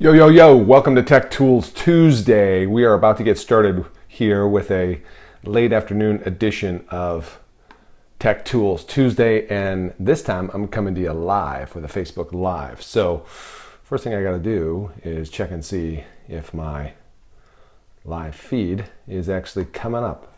Yo, yo, yo, welcome to Tech Tools Tuesday. We are about to get started here with a late afternoon edition of Tech Tools Tuesday, and this time I'm coming to you live with a Facebook Live. So first thing I got to do is check and see if my live feed is actually coming up.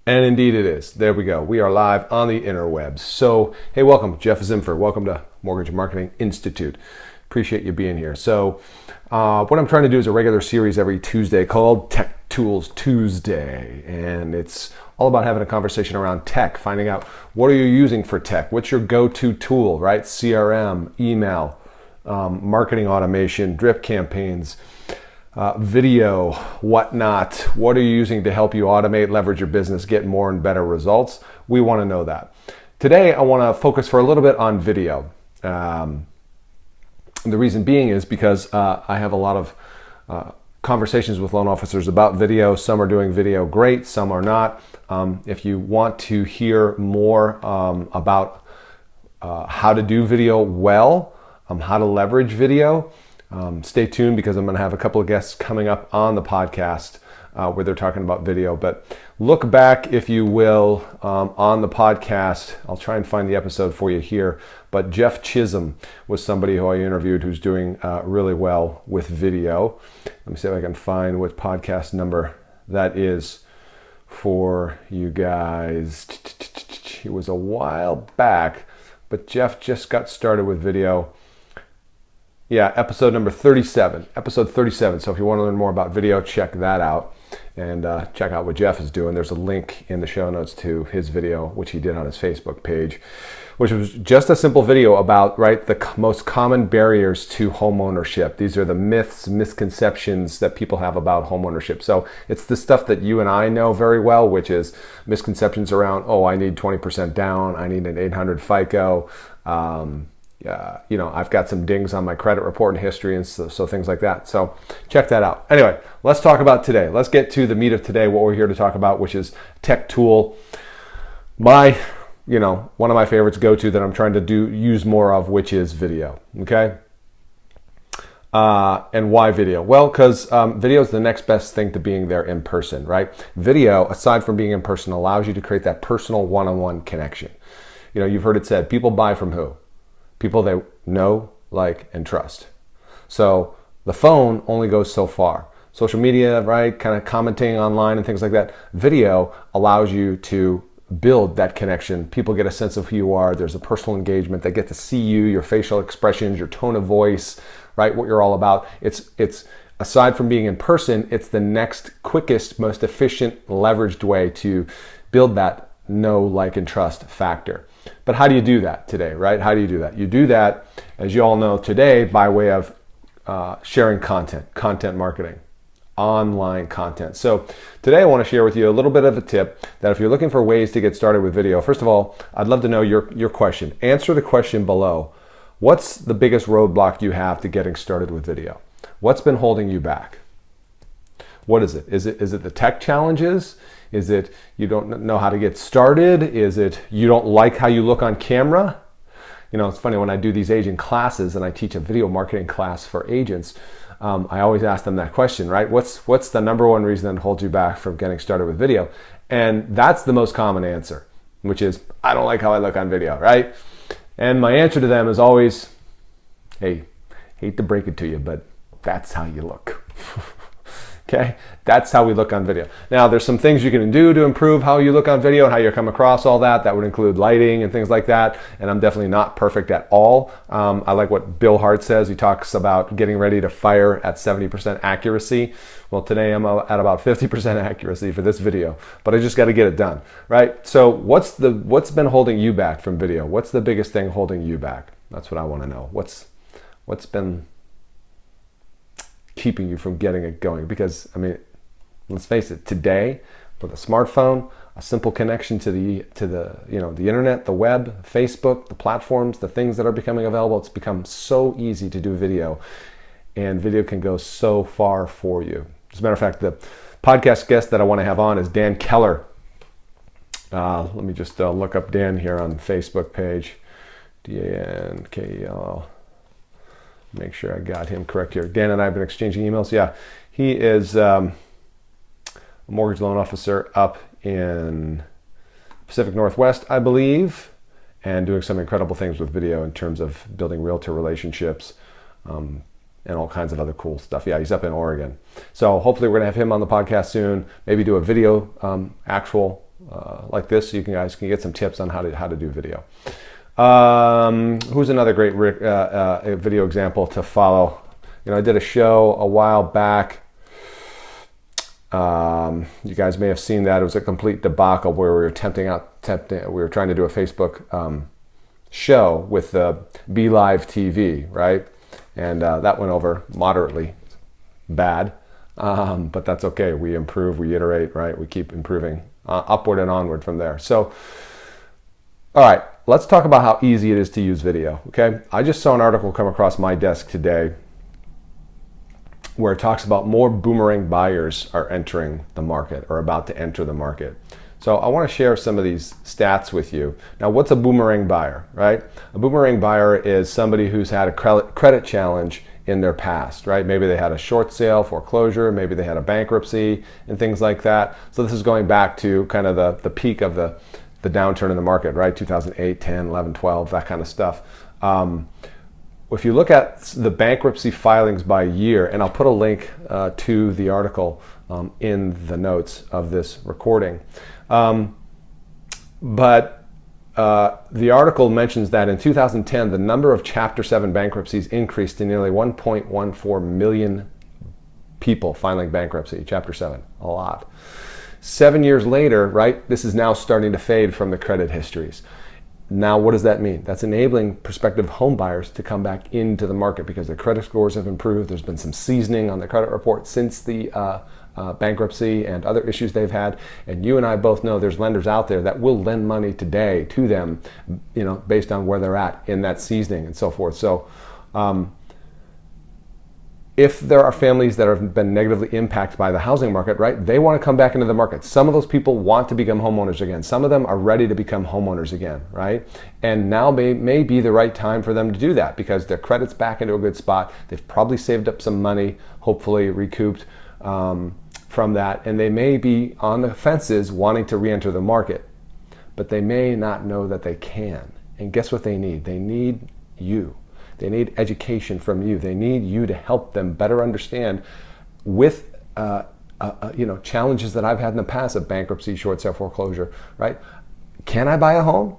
And indeed it is. There we go. We are live on the interwebs. So, hey, welcome. Jeff Zimfer. Welcome to Mortgage Marketing Institute. Appreciate you being here. So, what I'm trying to do is a regular series every Tuesday called Tech Tools Tuesday. And it's all about having a conversation around tech, finding out what are you using for tech? What's your go-to tool, right? CRM, email, marketing automation, drip campaigns, video, whatnot. What are you using to help you automate, leverage your business, get more and better results? We want to know that. Today, I want to focus for a little bit on video. And the reason being is because I have a lot of conversations with loan officers about video. Some are doing video great, some are not. If you want to hear more about how to do video well, how to leverage video, stay tuned because I'm going to have a couple of guests coming up on the podcast where they're talking about video. But look back, if you will, on the podcast. I'll try and find the episode for you here. But Jeff Chisum was somebody who I interviewed who's doing really well with video. Let me see if I can find what podcast number that is for you guys. It was a while back, but Jeff just got started with video. Yeah, episode number 37. Episode 37. So if you want to learn more about video, check that out. And check out what Jeff is doing. There's a link in the show notes to his video, which he did on his Facebook page, which was just a simple video about, right, the most common barriers to home ownership. These are the myths, misconceptions that people have about home ownership. So it's the stuff that you and I know very well, which is misconceptions around, oh, I need 20% down, I need an 800 FICO, I've got some dings on my credit report and history and so things like that. So check that out. Anyway, let's talk about today. Let's get to the meat of today, what we're here to talk about, which is tech tool. One of my favorites go-to that I'm trying to use more of, which is video, okay? And why video? Well, because video is the next best thing to being there in person, right? Video, aside from being in person, allows you to create that personal one-on-one connection. You've heard it said, people buy from who? People they know, like, and trust. So the phone only goes so far. Social media, right, kind of commenting online and things like that. Video allows you to build that connection. People get a sense of who you are. There's a personal engagement. They get to see you, your facial expressions, your tone of voice, right, what you're all about. It's aside from being in person, it's the next quickest, most efficient, leveraged way to build that know, like, and trust factor. But how do you do that today, right? How do you do that? You do that, as you all know today, by way of sharing content marketing, online content. So today I want to share with you a little bit of a tip that if you're looking for ways to get started with video, first of all, I'd love to know your question. Answer the question below. What's the biggest roadblock you have to getting started with video? What's been holding you back? What is it? Is it the tech challenges? Is it you don't know how to get started? Is it you don't like how you look on camera? It's funny when I do these agent classes and I teach a video marketing class for agents, I always ask them that question, right? What's the number one reason that holds you back from getting started with video? And that's the most common answer, which is, I don't like how I look on video, right? And my answer to them is always, hey, hate to break it to you, but that's how you look. Okay, that's how we look on video. Now, there's some things you can do to improve how you look on video and how you come across all that. That would include lighting and things like that. And I'm definitely not perfect at all. I like what Bill Hart says. He talks about getting ready to fire at 70% accuracy. Well, today I'm at about 50% accuracy for this video, but I just got to get it done, right? So what's been holding you back from video? What's the biggest thing holding you back? That's what I want to know. What's been keeping you from getting it going? Because let's face it, today with a smartphone, a simple connection to the internet, the web, Facebook, the platforms, the things that are becoming available, it's become so easy to do video, and video can go so far for you. As a matter of fact, the podcast guest that I want to have on is Dan Keller. Let me just look up Dan here on the Facebook page. DANKELL. make sure I got him correct here. Dan and I have been exchanging emails. Yeah, he is a mortgage loan officer up in Pacific Northwest, I believe, and doing some incredible things with video in terms of building realtor relationships and all kinds of other cool stuff. Yeah, he's up in Oregon. So hopefully we're going to have him on the podcast soon. Maybe do a video actual like this so you guys can get some tips on how to do video. Who's another great video example to follow? You know, I did a show a while back. You guys may have seen that. It was a complete debacle where we were we were trying to do a Facebook show with Be Live TV, right? And that went over moderately bad, but that's okay. We improve, we iterate, right? We keep improving upward and onward from there. So, all right, let's talk about how easy it is to use video, okay? I just saw an article come across my desk today where it talks about more boomerang buyers are entering the market or about to enter the market. So I want to share some of these stats with you. Now, what's a boomerang buyer, right? A boomerang buyer is somebody who's had a credit challenge in their past, right? Maybe they had a short sale, foreclosure, maybe they had a bankruptcy and things like that. So this is going back to kind of the peak of the downturn in the market, right? 2008, 10, 11, 12, that kind of stuff. If you look at the bankruptcy filings by year, and I'll put a link to the article in the notes of this recording. But the article mentions that in 2010, the number of Chapter 7 bankruptcies increased to nearly 1.14 million people filing bankruptcy, Chapter 7, a lot. 7 years later, right, this is now starting to fade from the credit histories. Now, what does that mean? That's enabling prospective home buyers to come back into the market because their credit scores have improved. There's been some seasoning on the credit report since the bankruptcy and other issues they've had. And you and I both know there's lenders out there that will lend money today to them, you know, based on where they're at in that seasoning and so forth. So if there are families that have been negatively impacted by the housing market, right, they want to come back into the market. Some of those people want to become homeowners again. Some of them are ready to become homeowners again, right? And now may be the right time for them to do that because their credit's back into a good spot. They've probably saved up some money, hopefully recouped from that, and they may be on the fences wanting to re-enter the market, but they may not know that they can. And guess what they need? They need you. They need education from you. They need you to help them better understand with challenges that I've had in the past of bankruptcy, short sale foreclosure, right? Can I buy a home?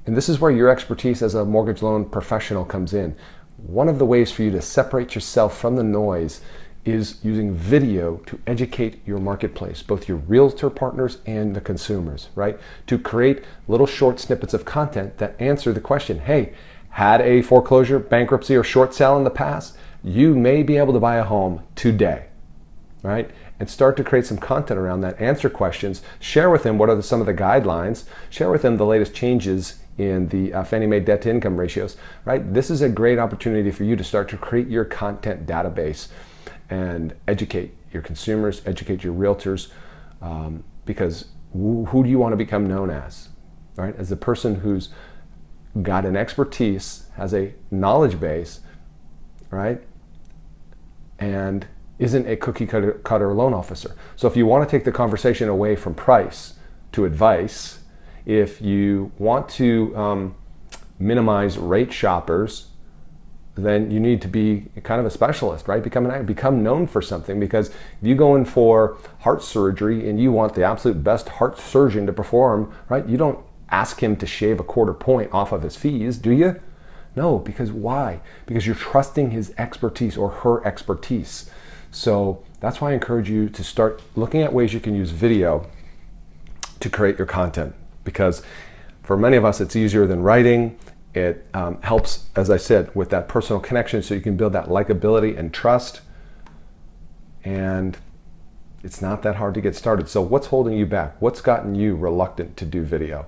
And this is where your expertise as a mortgage loan professional comes in. One of the ways for you to separate yourself from the noise is using video to educate your marketplace, both your realtor partners and the consumers, right? To create little short snippets of content that answer the question, hey, had a foreclosure, bankruptcy, or short sale in the past, you may be able to buy a home today, right? And start to create some content around that, answer questions, share with them what are some of the guidelines, share with them the latest changes in the Fannie Mae debt to income ratios, right? This is a great opportunity for you to start to create your content database and educate your consumers, educate your realtors, because who do you want to become known as, right? As the person who's got an expertise, has a knowledge base, right? And isn't a cookie cutter loan officer. So if you want to take the conversation away from price to advice, if you want to minimize rate shoppers, then you need to be kind of a specialist, right? Become known for something, because if you go in for heart surgery and you want the absolute best heart surgeon to perform, right? You don't ask him to shave a quarter point off of his fees, do you? No, because why? Because you're trusting his expertise or her expertise. So that's why I encourage you to start looking at ways you can use video to create your content, because for many of us, it's easier than writing. It helps, as I said, with that personal connection, so you can build that likability and trust. And it's not that hard to get started. So what's holding you back? What's gotten you reluctant to do video?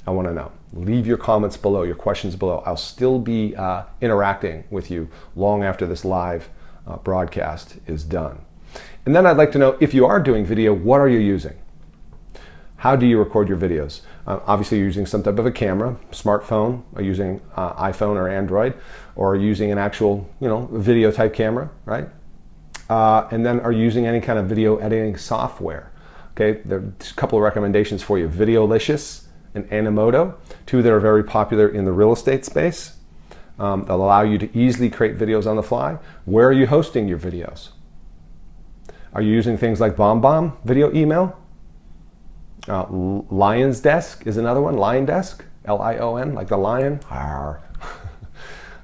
I want to know. Leave your comments below, your questions below. I'll still be interacting with you long after this live broadcast is done. And then I'd like to know, if you are doing video, what are you using? How do you record your videos? Obviously, you're using some type of a camera, smartphone, or using iPhone or Android, or using an actual, video type camera, right? And then are you using any kind of video editing software? Okay, there are a couple of recommendations for you. Videolicious and Animoto, two that are very popular in the real estate space. They'll allow you to easily create videos on the fly. Where are you hosting your videos? Are you using things like BombBomb video email? Lion's Desk is another one. Lion Desk, Lion, like the lion.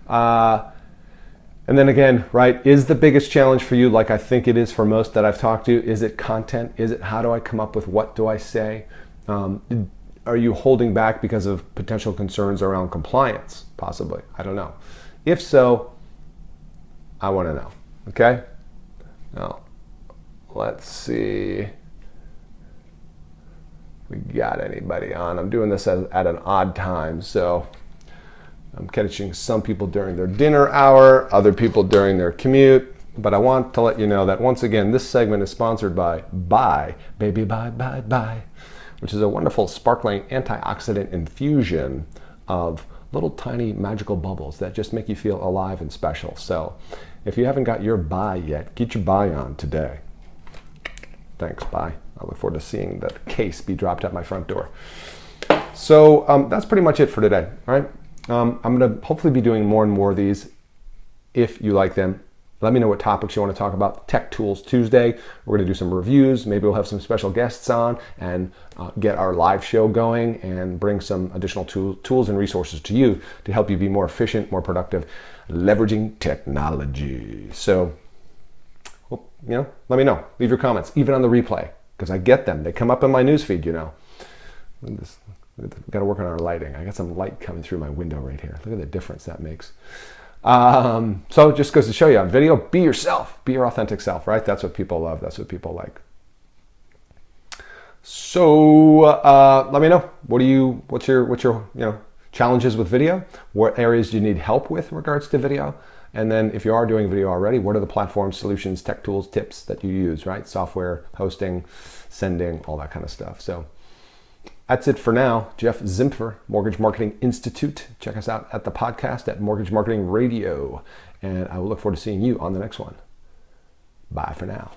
And then again, right, is the biggest challenge for you, like I think it is for most that I've talked to, is it content? Is it how do I come up with what do I say? Are you holding back because of potential concerns around compliance? Possibly. I don't know. If so, I want to know. Okay? Now, let's see. We got anybody on? I'm doing this at an odd time, so I'm catching some people during their dinner hour, other people during their commute. But I want to let you know that once again, this segment is sponsored by Bye, Baby Bye Bye Bye, which is a wonderful sparkling antioxidant infusion of little tiny magical bubbles that just make you feel alive and special. So if you haven't got your Bye yet, get your Bye on today. Thanks, Bye. I look forward to seeing the case be dropped at my front door. So that's pretty much it for today, all right? I'm going to hopefully be doing more and more of these. If you like them, let me know what topics you want to talk about. Tech Tools Tuesday, we're going to do some reviews. Maybe we'll have some special guests on and get our live show going and bring some additional tools and resources to you to help you be more efficient, more productive, leveraging technology. So, let me know. Leave your comments, even on the replay, because I get them. They come up in my newsfeed, We've got to work on our lighting. I got some light coming through my window right here. Look at the difference that makes. So just goes to show you on video, be yourself, be your authentic self, right? That's what people love. That's what people like. So let me know. What's your challenges with video? What areas do you need help with in regards to video? And then if you are doing video already, what are the platforms, solutions, tech tools, tips that you use, right? Software, hosting, sending, all that kind of stuff. So that's it for now. Jeff Zimpfer, Mortgage Marketing Institute. Check us out at the podcast at Mortgage Marketing Radio. And I will look forward to seeing you on the next one. Bye for now.